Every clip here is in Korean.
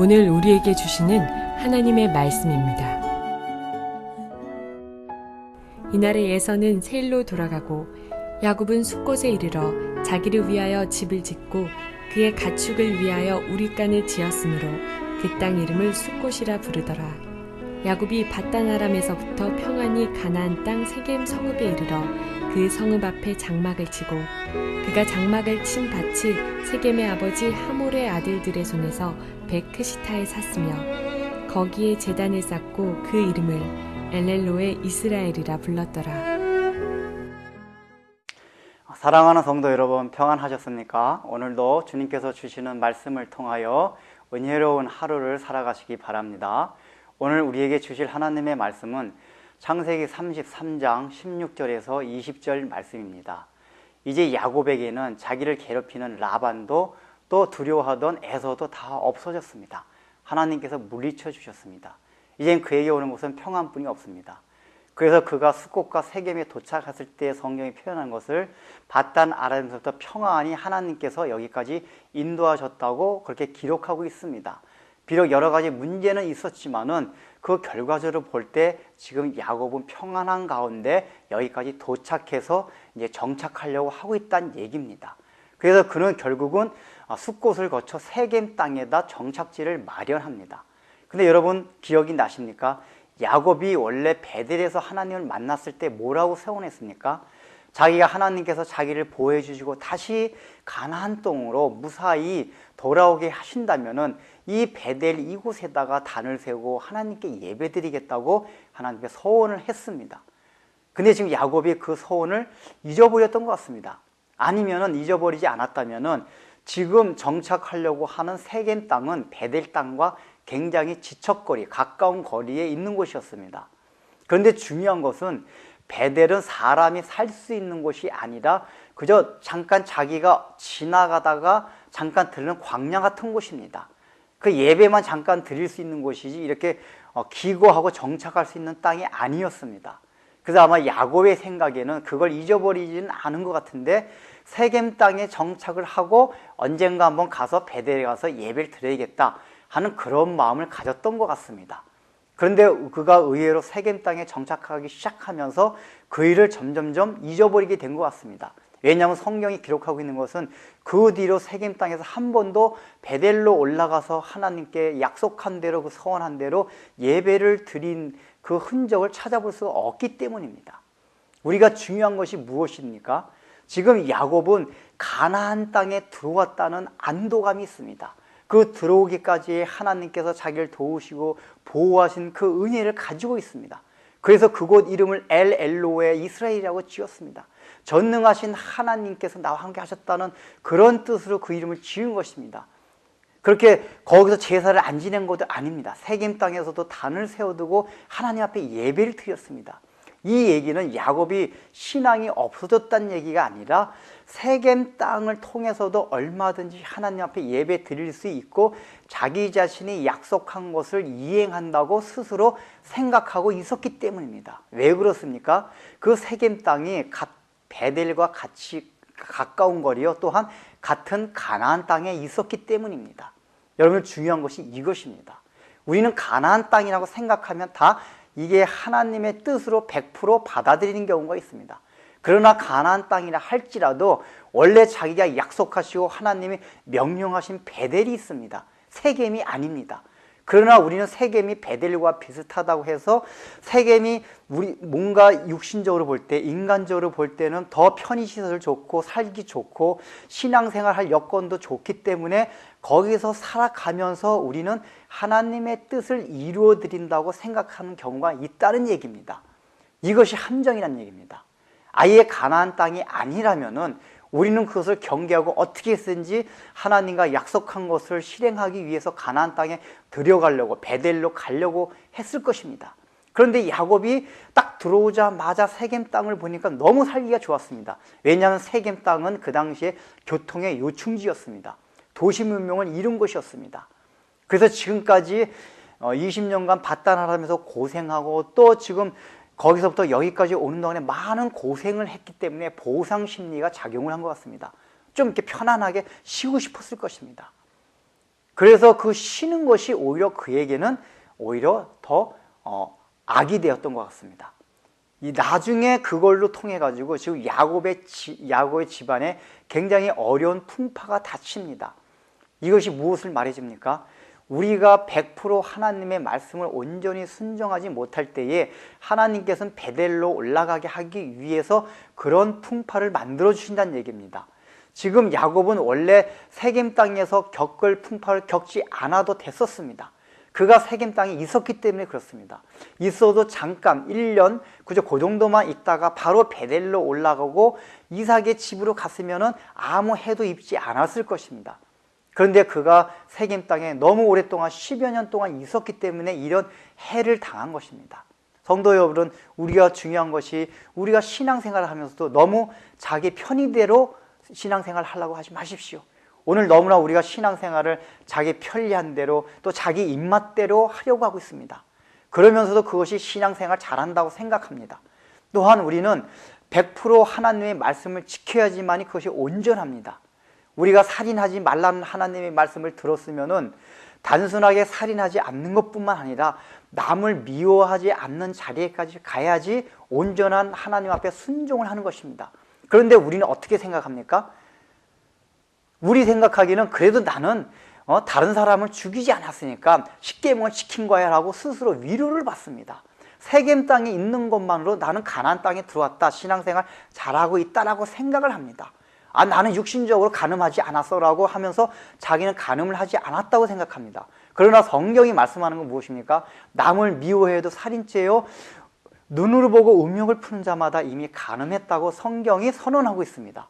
오늘 우리에게 주시는 하나님의 말씀입니다. 이날의 에서는 세일로 돌아가고 야곱은 숫곳에 이르러 자기를 위하여 집을 짓고 그의 가축을 위하여 우릿간을 지었으므로 그 땅 이름을 숫곳이라 부르더라. 야곱이 밧단 아람에서부터 평안히 가나안 땅 세겜 성읍에 이르러 그 성읍 앞에 장막을 치고 그가 장막을 친 밭이 세겜의 아버지 하몰의 아들들의 손에서 베크시타에 샀으며 거기에 제단을 쌓고 그 이름을 엘렐로의 이스라엘이라 불렀더라. 사랑하는 성도 여러분, 평안하셨습니까? 오늘도 주님께서 주시는 말씀을 통하여 은혜로운 하루를 살아가시기 바랍니다. 오늘 우리에게 주실 하나님의 말씀은 창세기 33장 16절에서 20절 말씀입니다. 이제 야곱에게는 자기를 괴롭히는 라반도 또 두려워하던 에서도 다 없어졌습니다. 하나님께서 물리쳐 주셨습니다. 이젠 그에게 오는 것은 평안뿐이 없습니다. 그래서 그가 숫곳과 세겜에 도착했을 때 성경이 표현한 것을 밧단 아람에서부터 평안히 하나님께서 여기까지 인도하셨다고 그렇게 기록하고 있습니다. 비록 여러 가지 문제는 있었지만은 그 결과적으로 볼 때 지금 야곱은 평안한 가운데 여기까지 도착해서 이제 정착하려고 하고 있다는 얘기입니다. 그래서 그는 결국은 숫곳을 거쳐 세겜 땅에다 정착지를 마련합니다. 근데 여러분 기억이 나십니까? 야곱이 원래 베델에서 하나님을 만났을 때 뭐라고 세원했습니까? 자기가 하나님께서 자기를 보호해 주시고 다시 가나안 땅으로 무사히 돌아오게 하신다면은 이 베델 이곳에다가 단을 세우고 하나님께 예배드리겠다고 하나님께 서원을 했습니다. 근데 지금 야곱이 그 서원을 잊어버렸던 것 같습니다. 아니면은 잊어버리지 않았다면은 지금 정착하려고 하는 세겜 땅은 베델 땅과 굉장히 지척거리, 가까운 거리에 있는 곳이었습니다. 그런데 중요한 것은 베델은 사람이 살 수 있는 곳이 아니라 그저 잠깐 자기가 지나가다가 잠깐 들르는 광야 같은 곳입니다. 그 예배만 잠깐 드릴 수 있는 곳이지 이렇게 기거하고 정착할 수 있는 땅이 아니었습니다. 그래서 아마 야곱의 생각에는 그걸 잊어버리지는 않은 것 같은데 세겜 땅에 정착을 하고 언젠가 한번 가서 베델에 가서 예배를 드려야겠다 하는 그런 마음을 가졌던 것 같습니다. 그런데 그가 의외로 세겜 땅에 정착하기 시작하면서 그 일을 점점점 잊어버리게 된 것 같습니다. 왜냐하면 성경이 기록하고 있는 것은 그 뒤로 세겜 땅에서 한 번도 베델로 올라가서 하나님께 약속한 대로 그 서원한 대로 예배를 드린 그 흔적을 찾아볼 수가 없기 때문입니다. 우리가 중요한 것이 무엇입니까? 지금 야곱은 가나안 땅에 들어왔다는 안도감이 있습니다. 그 들어오기까지 하나님께서 자기를 도우시고 보호하신 그 은혜를 가지고 있습니다. 그래서 그곳 이름을 엘엘로의 이스라엘이라고 지었습니다. 전능하신 하나님께서 나와 함께 하셨다는 그런 뜻으로 그 이름을 지은 것입니다. 그렇게 거기서 제사를 안 지낸 것도 아닙니다. 세겜 땅에서도 단을 세워두고 하나님 앞에 예배를 드렸습니다. 이 얘기는 야곱이 신앙이 없어졌다는 얘기가 아니라 세겜 땅을 통해서도 얼마든지 하나님 앞에 예배 드릴 수 있고 자기 자신이 약속한 것을 이행한다고 스스로 생각하고 있었기 때문입니다. 왜 그렇습니까? 그 세겜 땅이 베델과 같이 가까운 거리요 또한 같은 가나안 땅에 있었기 때문입니다. 여러분 중요한 것이 이것입니다. 우리는 가나안 땅이라고 생각하면 다 이게 하나님의 뜻으로 100% 받아들이는 경우가 있습니다. 그러나 가나안 땅이라 할지라도 원래 자기가 약속하시고 하나님이 명령하신 베델이 있습니다. 세겜이 아닙니다. 그러나 우리는 세겜이 베델과 비슷하다고 해서 세겜이 우리 뭔가 육신적으로 볼 때, 인간적으로 볼 때는 더 편의시설 좋고 살기 좋고 신앙생활할 여건도 좋기 때문에 거기서 살아가면서 우리는 하나님의 뜻을 이루어 드린다고 생각하는 경우가 있다는 얘기입니다. 이것이 함정이라는 얘기입니다. 아예 가나안 땅이 아니라면은 우리는 그것을 경계하고 어떻게 했든지 하나님과 약속한 것을 실행하기 위해서 가나안 땅에 들어가려고 베델로 가려고 했을 것입니다. 그런데 야곱이 딱 들어오자마자 세겜 땅을 보니까 너무 살기가 좋았습니다. 왜냐하면 세겜 땅은 그 당시에 교통의 요충지였습니다. 도시 문명을 이룬 곳이었습니다. 그래서 지금까지 20년간 밧단 아람에서 고생하고 또 지금 거기서부터 여기까지 오는 동안에 많은 고생을 했기 때문에 보상 심리가 작용을 한 것 같습니다. 좀 이렇게 편안하게 쉬고 싶었을 것입니다. 그래서 그 쉬는 것이 오히려 그에게는 오히려 더 악이 되었던 것 같습니다. 이 나중에 그걸로 통해 가지고 지금 야곱의 집안에 굉장히 어려운 풍파가 닥칩니다. 이것이 무엇을 말해줍니까? 우리가 100% 하나님의 말씀을 온전히 순종하지 못할 때에 하나님께서는 베델로 올라가게 하기 위해서 그런 풍파를 만들어 주신다는 얘기입니다. 지금 야곱은 원래 세겜 땅에서 겪을 풍파를 겪지 않아도 됐었습니다. 그가 세겜 땅에 있었기 때문에 그렇습니다. 있어도 잠깐 1년 그저 그 정도만 있다가 바로 베델로 올라가고 이삭의 집으로 갔으면 아무 해도 입지 않았을 것입니다. 그런데 그가 세겜 땅에 너무 오랫동안 10여 년 동안 있었기 때문에 이런 해를 당한 것입니다. 성도 여러분, 우리가 중요한 것이 우리가 신앙생활을 하면서도 너무 자기 편의대로 신앙생활을 하려고 하지 마십시오. 오늘 너무나 우리가 신앙생활을 자기 편리한 대로 또 자기 입맛대로 하려고 하고 있습니다. 그러면서도 그것이 신앙생활 잘한다고 생각합니다. 또한 우리는 100% 하나님의 말씀을 지켜야지만 그것이 온전합니다. 우리가 살인하지 말라는 하나님의 말씀을 들었으면은 단순하게 살인하지 않는 것뿐만 아니라 남을 미워하지 않는 자리에까지 가야지 온전한 하나님 앞에 순종을 하는 것입니다. 그런데 우리는 어떻게 생각합니까? 우리 생각하기는 그래도 나는 다른 사람을 죽이지 않았으니까 십계명을 지킨 거야 라고 스스로 위로를 받습니다. 세겜 땅에 있는 것만으로 나는 가나안 땅에 들어왔다, 신앙생활 잘하고 있다라고 생각을 합니다. 나는 육신적으로 간음하지 않았어 라고 하면서 자기는 간음을 하지 않았다고 생각합니다. 그러나 성경이 말씀하는 건 무엇입니까? 남을 미워해도 살인죄요, 눈으로 보고 음욕을 푸는 자마다 이미 간음했다고 성경이 선언하고 있습니다.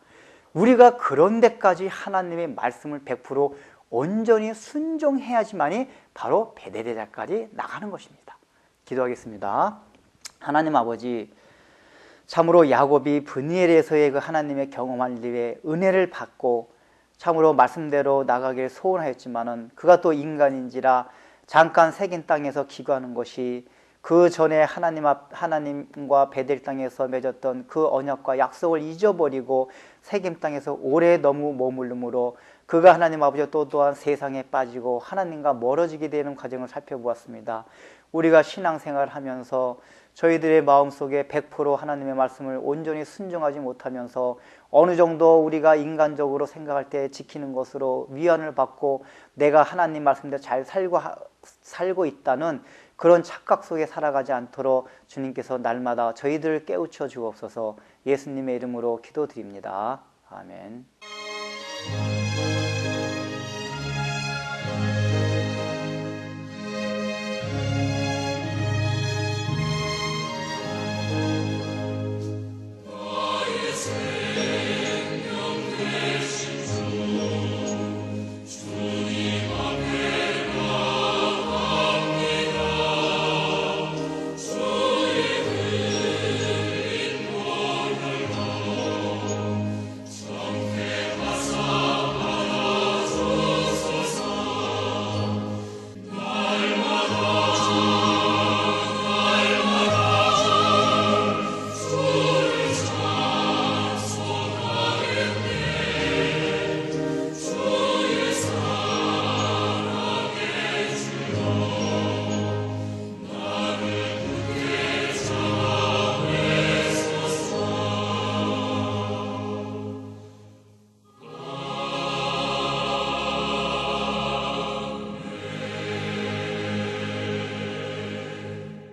우리가 그런 데까지 하나님의 말씀을 100% 온전히 순종해야지만이 바로 베델의 자리까지 나가는 것입니다. 기도하겠습니다. 하나님 아버지, 참으로 야곱이 브니엘에서의 그 하나님의 경험한 일에 은혜를 받고 참으로 말씀대로 나가길 소원하였지만은 그가 또 인간인지라 잠깐 세겜 땅에서 기거하는 것이 그 전에 하나님과 베델 땅에서 맺었던 그 언약과 약속을 잊어버리고 세겜 땅에서 오래 너무 머무름으로 그가 하나님 아버지 또한 세상에 빠지고 하나님과 멀어지게 되는 과정을 살펴보았습니다. 우리가 신앙생활을 하면서 저희들의 마음속에 100% 하나님의 말씀을 온전히 순종하지 못하면서 어느 정도 우리가 인간적으로 생각할 때 지키는 것으로 위안을 받고 내가 하나님 말씀대로 잘 살고 있다는 그런 착각 속에 살아가지 않도록 주님께서 날마다 저희들을 깨우쳐 주옵소서. 예수님의 이름으로 기도드립니다. 아멘.